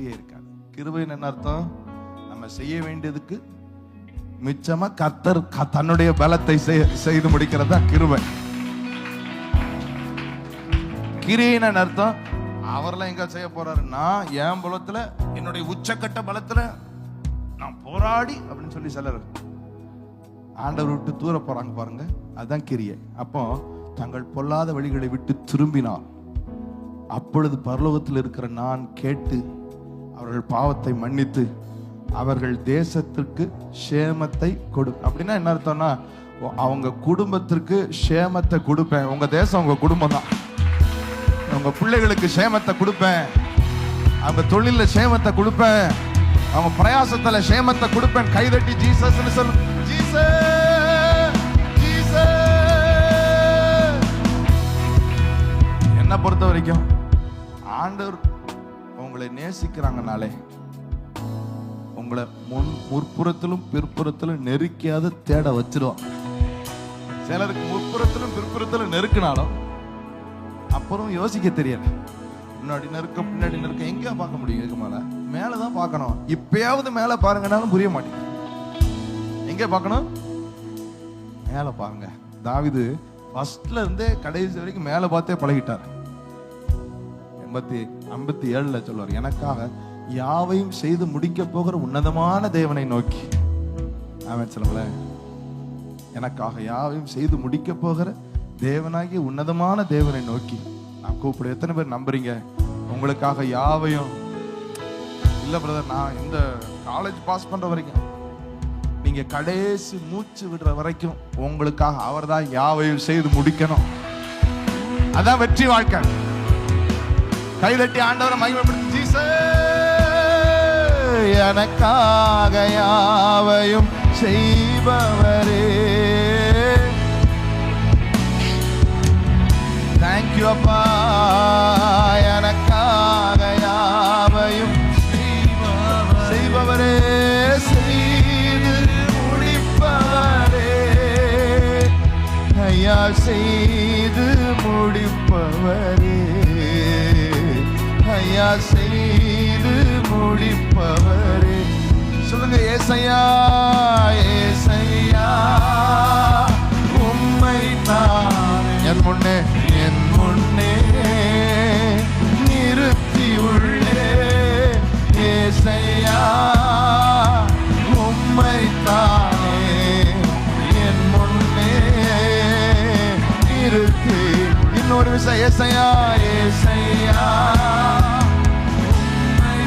கிரியை இருக்காது. கிருபைன்னு என்ன அர்த்தம்? நம்ம செய்ய வேண்டியதுக்கு மிச்சமா கர்த்தர் தன்னுடைய பலத்தை செய்து முடிக்கிறதா கிருபை. கிரியைன்னு அர்த்தம், அவர்லாம் எங்க செய்ய போறாருன்னா என் பலத்துல, என்னுடைய உச்சக்கட்ட பலத்துல நான் போராடி அப்படின்னு சொல்லி சிலர் ஆண்டவர் விட்டு தூர போறாங்க பாருங்க, அதுதான் கிரியை. அப்போ தங்கள் பொல்லாத வழிகளை விட்டு திரும்பினார். அப்பொழுது பரலோகத்தில் இருக்கிற நான் கேட்டு அவர்கள் பாவத்தை மன்னித்து அவர்கள் தேசத்திற்கு சேமத்தை கொடு. அப்படின்னா என்ன அர்த்தம்னா, அவங்க குடும்பத்திற்கு சேமத்தை கொடுப்பேன். உங்க தேசம் உங்க குடும்பம் தான். உங்க பிள்ளைகளுக்கு சேமத்தை கொடுப்பேன், அவங்க தொழில சேமத்தை கொடுப்பேன், அவங்க பிரயாசத்துல சேமத்தை கொடுப்பேன். கைதட்டி ஜீசஸ் சொல்லு. Jesus, Jesus. என்ன பொறுத்த வரைக்கும் ஆண்டவர் உங்களை நேசிக்கிறாங்கனாலே உங்களை முற்புறத்திலும் பிற்புறத்திலும் நெருக்கியாவது தேட வச்சிருவான். சிலருக்கு முற்புறத்திலும் பிற்புறத்திலும் நெருக்கினாலும் அப்புறம் யோசிக்க தெரியல. முன்னாடி நெருக்க பின்னாடி நெருக்க எங்கேயா பார்க்க முடியும்? இதுக்கு மேலதான் பார்க்கணும். இப்பயாவது மேல பாருங்கனாலும் புரிய மாட்டேங்குது. எங்க பார்க்கணும்? மேல பாருங்க. தாவீது ஃபர்ஸ்ட்ல இருந்தே கடைசி வரைக்கும் மேல பார்த்தே பழகிட்டார். 57 சொல்வார், எனக்காக யாவையும் செய்து முடிக்க போகிற உன்னதமான தேவனை நோக்கி. ஆமென் சொல்லுங்களேன். எனக்காக யாவையும் செய்து முடிக்க போகிற தேவனாகிய உன்னதமான தேவனை நோக்கி நான் கூப்பிடு. எத்தனை பேர் நம்புறீங்க உங்களுக்காக யாவையும்? இல்ல பிரதர், நான் இந்த காலேஜ் பாஸ் பண்ற வரைக்கும், நீங்க கடைசி மூச்சு விடுற வரைக்கும் உங்களுக்காக அவர் தான் யாவையும் செய்து முடிக்கணும். அதான் வெற்றி வாழ்க்கை. கைதட்டி ஆண்டவரை மகிமைப்படுத்து. ஜீசஸ், எனக்காக யாவையும் செய்பவரே, தேங்க்யூ அப்பா. எனக்காக யாவையும் செய்பவரே, செய்து முடிப்பவரே, ஐயா செய்து முடிப்பவரே, ஐயா செய்து முடிப்பவரே. சொல்லுங்க, ஏசையா, ஏசையா உம்மை நான் என் முன்னே நிறுத்தி உள்ளே. ஏசையா உம்மை தானே என் முன்னே நிறுத்தி. இன்னொரு விஷயம், ஏசையா, ஏசையா